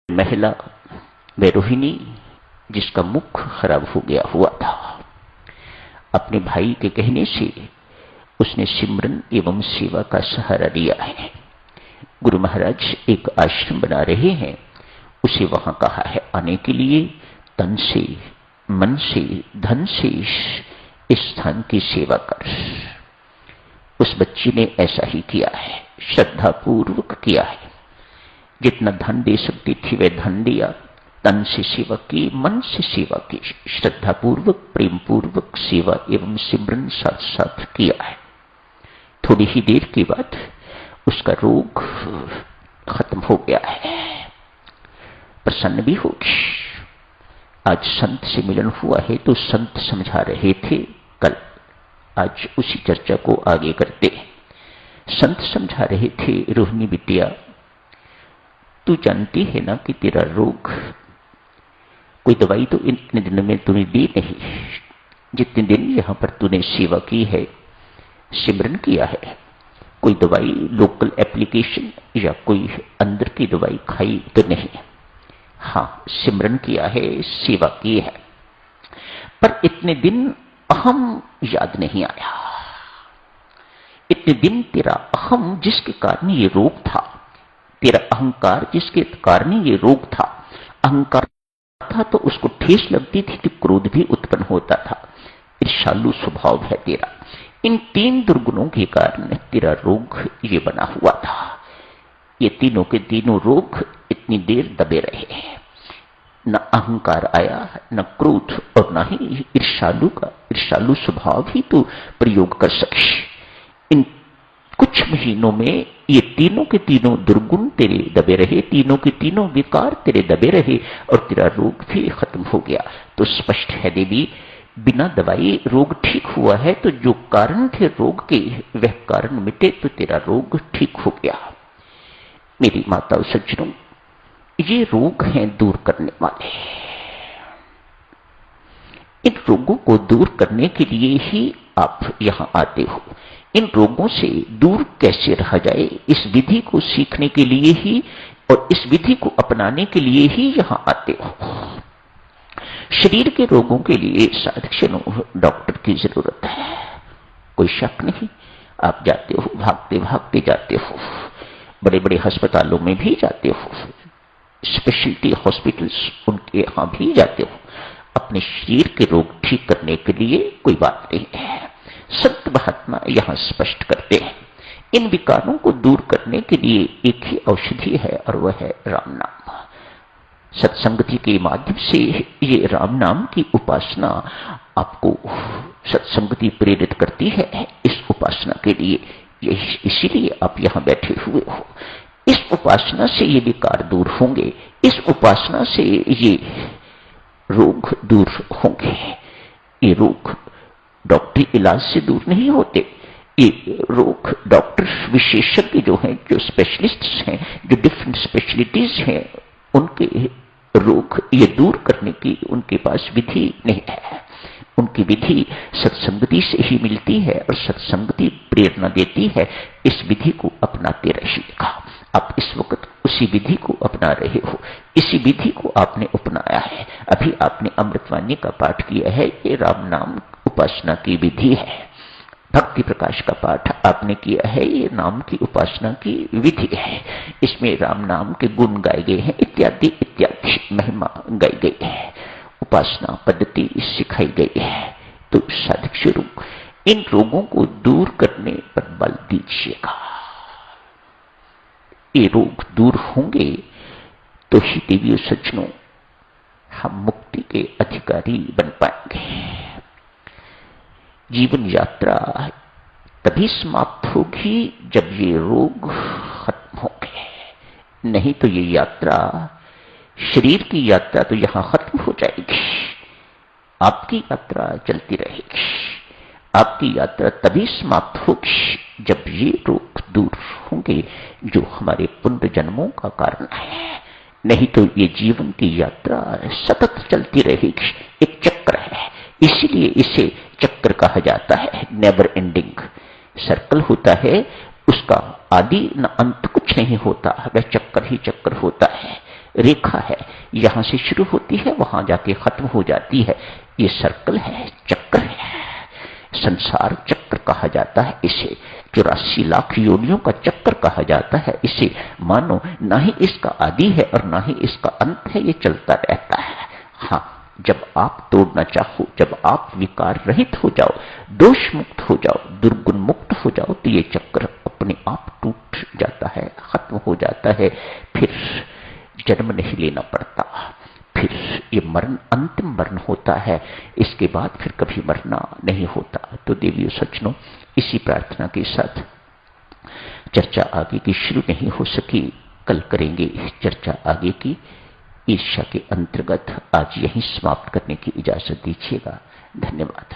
महिला व रोहिणी जिसका मुख खराब हो गया हुआ था, अपने भाई के कहने से उसने सिमरन एवं सेवा का सहारा लिया है। गुरु महाराज एक आश्रम बना रहे हैं, उसे वहां कहा है आने के लिए। तन से, मन से, धन से इस स्थान की सेवा कर। उस बच्ची ने ऐसा ही किया है, श्रद्धापूर्वक किया है। जितना धन दे सकती थी वह धन दिया, तन से सेवा की, मन से सेवा की, श्रद्धापूर्वक प्रेमपूर्वक सेवा एवं सिमरन साथ साथ किया है। थोड़ी ही देर के बाद उसका रोग खत्म हो गया है। प्रसन्न भी होगी। आज संत से मिलन हुआ है तो संत समझा रहे थे कल, आज उसी चर्चा को आगे करते हैं। संत समझा रहे थे, रोहिणी बिटिया तू जानती है ना कि तेरा रोग, कोई दवाई तो इतने दिनों में तूने दी नहीं। जितने दिन यहां पर तूने सेवा की है, सिमरन किया है, कोई दवाई लोकल एप्लीकेशन या कोई अंदर की दवाई खाई तो नहीं। हां, सिमरन किया है, सेवा की है, पर इतने दिन अहम याद नहीं आया। इतने दिन तेरा अहम जिसके कारण ये रोग था, तेरा अहंकार जिसके कारण ये रोग था, अहंकार था तो उसको ठेस लगती थी कि क्रोध भी उत्पन्न होता था। ईर्ष्यालु स्वभाव है तेरा। इन तीन दुर्गुणों के कारण तेरा रोग ये बना हुआ था। ये तीनों के तीनों रोग इतनी देर दबे रहे। न अहंकार आया, न क्रोध, और न ही ईर्ष्यालु स्वभाव ही तो प्रयोग कर सके। इन कुछ महीनों में ये तीनों के तीनों दुर्गुण तेरे दबे रहे, तीनों के तीनों विकार तेरे दबे रहे और तेरा रोग भी खत्म हो गया। तो स्पष्ट है देवी, बिना दवाई रोग ठीक हुआ है, तो जो कारण थे रोग के वह कारण मिटे तो तेरा रोग ठीक हो गया। मेरी माताओं सज्जनों, ये रोग हैं दूर करने वाले। इन रोगों को दूर करने के लिए ही आप यहां आते हो। इन रोगों से दूर कैसे रहा जाए, इस विधि को सीखने के लिए ही और इस विधि को अपनाने के लिए ही यहां आते हो। शरीर के रोगों के लिए साधक डॉक्टर की जरूरत है, कोई शक नहीं। आप जाते हो, भागते भागते जाते हो, बड़े बड़े अस्पतालों में भी जाते हो, स्पेशलिटी हॉस्पिटल्स उनके यहां भी जाते हो, अपने शरीर के रोग ठीक करने के लिए। कोई बात नहीं है। संत महात्मा यहां स्पष्ट करते हैं, इन विकारों को दूर करने के लिए एक ही औषधि है और वह है राम नाम। सत्संगति के माध्यम से ये राम नाम की उपासना आपको सत्संगति प्रेरित करती है। इस उपासना के लिए इसीलिए आप यहां बैठे हुए हो। इस उपासना से ये विकार दूर होंगे, इस उपासना से ये रोग दूर होंगे। ये रोग डॉक्टरी इलाज से दूर नहीं होते। ये रोग डॉक्टर विशेषज्ञ जो हैं, जो स्पेशलिस्ट्स हैं, जो डिफरेंट स्पेशलिटीज हैं, उनके रोग ये दूर करने की उनके पास विधि नहीं है। उनकी विधि सत्संगति से ही मिलती है और सत्संगति प्रेरणा देती है। इस विधि को अपनाते रहिएगा। आप इस वक्त उसी विधि को अपना रहे हो, इसी विधि को आपने अपनाया है। अभी आपने अमृतवाणी का पाठ किया है, ये राम नाम उपासना की विधि है। भक्ति प्रकाश का पाठ आपने किया है, ये नाम की उपासना की विधि है। इसमें राम नाम के गुण गाए गए हैं, इत्यादि इत्यादि महिमा गाई गई है, उपासना पद्धति सिखाई गई है। तो साधक स्वरूप इन रोगों को दूर करने पर बल दीजिएगा। ये रोग दूर होंगे तो ही देवियों सज्जनों हम मुक्ति के अधिकारी बन पाएंगे। जीवन यात्रा तभी समाप्त होगी जब ये रोग खत्म होंगे, नहीं तो ये यात्रा, शरीर की यात्रा तो यहां खत्म हो जाएगी, आपकी यात्रा चलती रहेगी। आपकी यात्रा तभी समाप्त होगी जब ये रोग दूर होंगे जो हमारे पुण्य जन्मों का कारण है, नहीं तो ये जीवन की यात्रा सतत चलती रहेगी। एक चक्र है, इसीलिए इसे चक्र कहा जाता है। नेवर एंडिंग सर्कल होता है, उसका आदि न अंत कुछ नहीं होता, वह चक्कर ही चक्कर होता है। रेखा है, यहां से शुरू होती है, वहां जाके खत्म हो जाती है। ये सर्कल है, चक्र है, संसार चक्र कहा जाता है इसे। 84 लाख योनियों का चक्र कहा जाता है इसे। मानो ना ही इसका आदि है और ना ही इसका अंत है, ये चलता रहता है। हाँ, जब आप तोड़ना चाहो, जब आप विकार रहित हो जाओ, दोष मुक्त हो जाओ, दुर्गुण मुक्त हो जाओ, तो ये चक्र अपने आप टूट जाता है, खत्म हो जाता है। फिर जन्म नहीं लेना पड़ता, फिर ये मरण अंतिम मरण होता है, इसके बाद फिर कभी मरना नहीं होता। तो देवियों सज्जनों, इसी प्रार्थना के साथ चर्चा आगे की शुरू नहीं हो सकी, कल करेंगे चर्चा आगे की। ईर्ष्या के अंतर्गत आज यहीं समाप्त करने की इजाजत दीजिएगा। धन्यवाद।